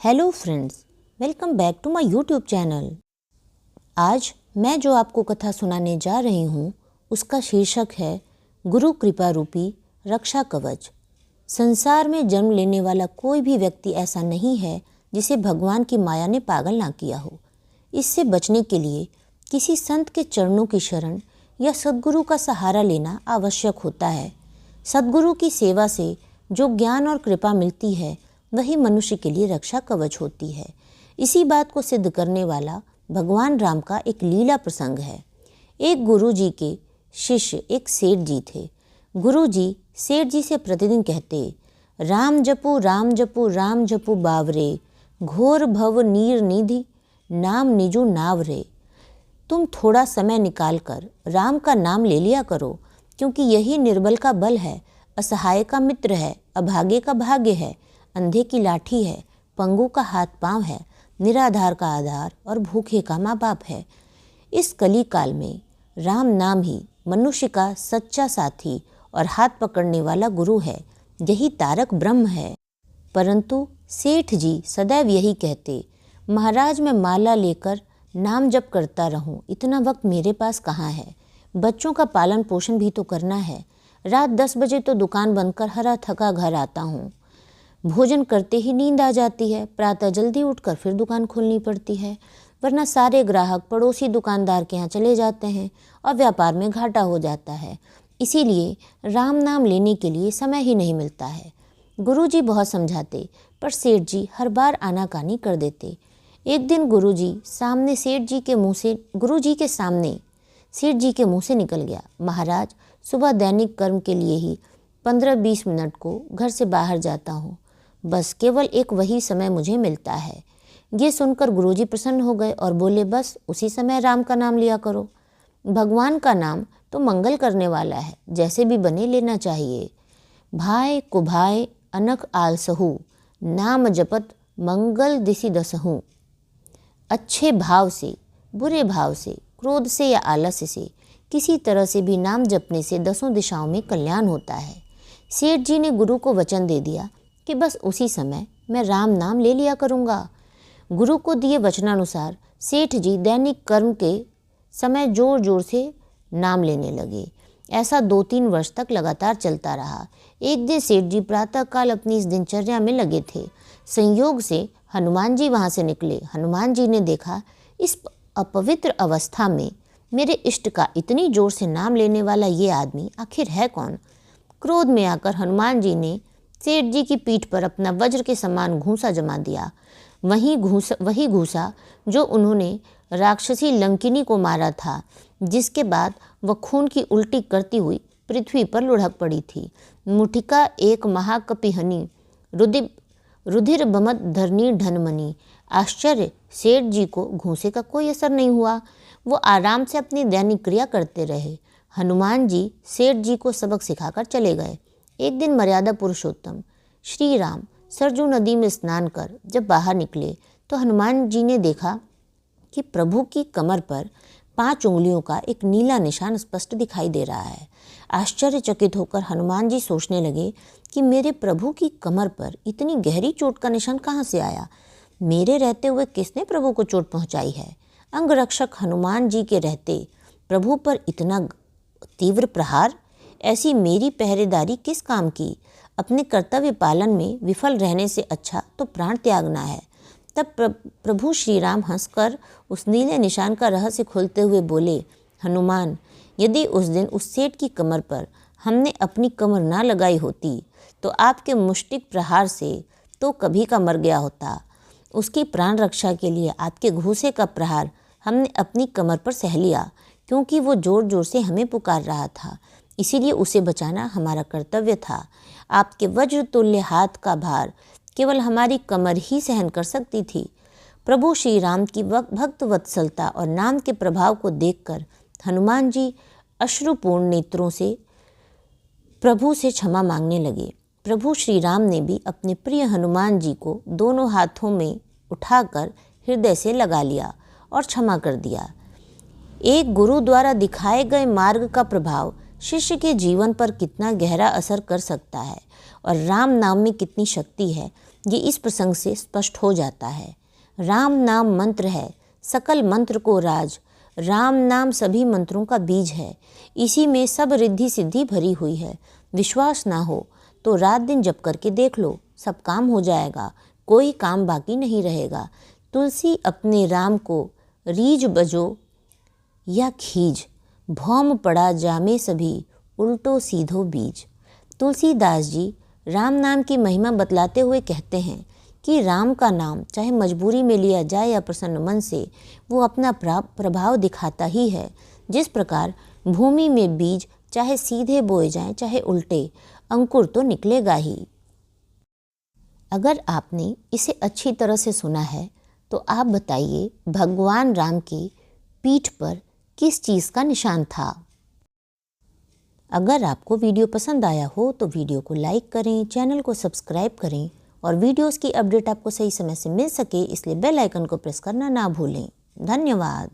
Hello friends, welcome back to my YouTube channel. आज मैं जो आपको कथा सुनाने जा रही हूँ उसका शीर्षक है गुरु कृपा रूपी रक्षा कवच। संसार में जन्म लेने वाला कोई भी व्यक्ति ऐसा नहीं है जिसे भगवान की माया ने पागल ना किया हो। इससे बचने के लिए किसी संत के चरणों की शरण या सद्गुरु का सहारा लेना आवश्यक होता है। सद्गुरु की सेवा से जो ज्ञान और कृपा मिलती है वही मनुष्य के लिए रक्षा कवच होती है। इसी बात को सिद्ध करने वाला भगवान राम का एक लीला प्रसंग है। एक गुरु जी के शिष्य एक सेठ जी थे। गुरु जी सेठ जी से प्रतिदिन कहते, राम जपू राम जपू राम जपू बावरे, घोर भव नीर निधि नाम निजु नावरे। तुम थोड़ा समय निकालकर राम का नाम ले लिया करो, क्योंकि यही निर्बल का बल है, असहाय का मित्र है, अभागे का भाग्य है, अंधे की लाठी है, पंगु का हाथ पांव है, निराधार का आधार और भूखे का माँ बाप है। इस कली काल में राम नाम ही मनुष्य का सच्चा साथी और हाथ पकड़ने वाला गुरु है। यही तारक ब्रह्म है। परंतु सेठ जी सदैव यही कहते, महाराज मैं माला लेकर नाम जप करता रहूं, इतना वक्त मेरे पास कहाँ है। बच्चों का पालन पोषण भी तो करना है। रात 10 बजे तो दुकान बंद कर हरा थका घर आता हूँ। भोजन करते ही नींद आ जाती है। प्रातः जल्दी उठकर फिर दुकान खोलनी पड़ती है, वरना सारे ग्राहक पड़ोसी दुकानदार के यहाँ चले जाते हैं और व्यापार में घाटा हो जाता है। इसीलिए राम नाम लेने के लिए समय ही नहीं मिलता है। गुरुजी बहुत समझाते, पर सेठ जी हर बार आनाकानी कर देते। एक दिन गुरुजी के सामने सेठ जी के मुँह से निकल गया, महाराज सुबह दैनिक कर्म के लिए ही 15-20 मिनट को घर से बाहर जाता हूँ, बस केवल एक वही समय मुझे मिलता है। ये सुनकर गुरुजी प्रसन्न हो गए और बोले, बस उसी समय राम का नाम लिया करो। भगवान का नाम तो मंगल करने वाला है, जैसे भी बने लेना चाहिए। भाई कुभाय अनख आलसहु, नाम जपत मंगल दिसि दसहु। अच्छे भाव से, बुरे भाव से, क्रोध से या आलस्य से, किसी तरह से भी नाम जपने से 10 दिशाओं में कल्याण होता है। सेठ जी ने गुरु को वचन दे दिया कि बस उसी समय मैं राम नाम ले लिया करूँगा। गुरु को दिए वचनानुसार सेठ जी दैनिक कर्म के समय जोर जोर से नाम लेने लगे। ऐसा 2-3 वर्ष तक लगातार चलता रहा। एक दिन सेठ जी प्रातःकाल अपनी इस दिनचर्या में लगे थे। संयोग से हनुमान जी वहाँ से निकले। हनुमान जी ने देखा, इस अपवित्र अवस्था में मेरे इष्ट का इतनी जोर से नाम लेने वाला ये आदमी आखिर है कौन। क्रोध में आकर हनुमान जी ने सेठ जी की पीठ पर अपना वज्र के समान घूंसा जमा दिया। वही घूंसा जो उन्होंने राक्षसी लंकिनी को मारा था, जिसके बाद वह खून की उल्टी करती हुई पृथ्वी पर लुढ़क पड़ी थी। मुठिका एक महाकपिहनी, रुधिर बमत धरनी ढनमनी। आश्चर्य, सेठ जी को घूंसे का कोई असर नहीं हुआ। वो आराम से अपनी दैनिक क्रिया करते रहे। हनुमान जी सेठ जी को सबक सिखाकर चले गए। एक दिन मर्यादा पुरुषोत्तम श्री राम सरजू नदी में स्नान कर जब बाहर निकले तो हनुमान जी ने देखा कि प्रभु की कमर पर 5 उंगलियों का एक नीला निशान स्पष्ट दिखाई दे रहा है। आश्चर्यचकित होकर हनुमान जी सोचने लगे कि मेरे प्रभु की कमर पर इतनी गहरी चोट का निशान कहाँ से आया। मेरे रहते हुए किसने प्रभु को चोट पहुँचाई है। अंगरक्षक हनुमान जी के रहते प्रभु पर इतना तीव्र प्रहार, ऐसी मेरी पहरेदारी किस काम की। अपने कर्तव्य पालन में विफल रहने से अच्छा तो प्राण त्यागना है। तब प्रभु श्री राम हंसकर उस नीले निशान का रहस्य खोलते हुए बोले, हनुमान, यदि उस दिन उस सेठ की कमर पर हमने अपनी कमर ना लगाई होती तो आपके मुष्टिक प्रहार से तो कभी का मर गया होता। उसकी प्राण रक्षा के लिए आपके घूंसे का प्रहार हमने अपनी कमर पर सह लिया, क्योंकि वो जोर जोर से हमें पुकार रहा था। इसीलिए उसे बचाना हमारा कर्तव्य था। आपके वज्र तुल्य हाथ का भार केवल हमारी कमर ही सहन कर सकती थी। प्रभु श्री राम की भक्त वत्सलता और नाम के प्रभाव को देखकर हनुमान जी अश्रुपूर्ण नेत्रों से प्रभु से क्षमा मांगने लगे। प्रभु श्री राम ने भी अपने प्रिय हनुमान जी को दोनों हाथों में उठाकर हृदय से लगा लिया और क्षमा कर दिया। एक गुरु द्वारा दिखाए गए मार्ग का प्रभाव शिष्य के जीवन पर कितना गहरा असर कर सकता है और राम नाम में कितनी शक्ति है, ये इस प्रसंग से स्पष्ट हो जाता है। राम नाम मंत्र है, सकल मंत्र को राज। राम नाम सभी मंत्रों का बीज है, इसी में सब रिद्धि सिद्धि भरी हुई है। विश्वास ना हो तो रात दिन जप करके देख लो, सब काम हो जाएगा, कोई काम बाकी नहीं रहेगा। तुलसी अपने राम को रीझ बजो या खीज, भौम पड़ा जामे सभी उल्टो सीधो बीज। तुलसीदास जी राम नाम की महिमा बतलाते हुए कहते हैं कि राम का नाम चाहे मजबूरी में लिया जाए या प्रसन्न मन से, वो अपना प्रभाव दिखाता ही है। जिस प्रकार भूमि में बीज चाहे सीधे बोए जाएं चाहे उल्टे, अंकुर तो निकलेगा ही। अगर आपने इसे अच्छी तरह से सुना है तो आप बताइए, भगवान राम की पीठ पर किस चीज़ का निशान था? अगर आपको वीडियो पसंद आया हो तो वीडियो को लाइक करें, चैनल को सब्सक्राइब करें और वीडियोस की अपडेट आपको सही समय से मिल सके इसलिए बेल आइकन को प्रेस करना ना भूलें। धन्यवाद।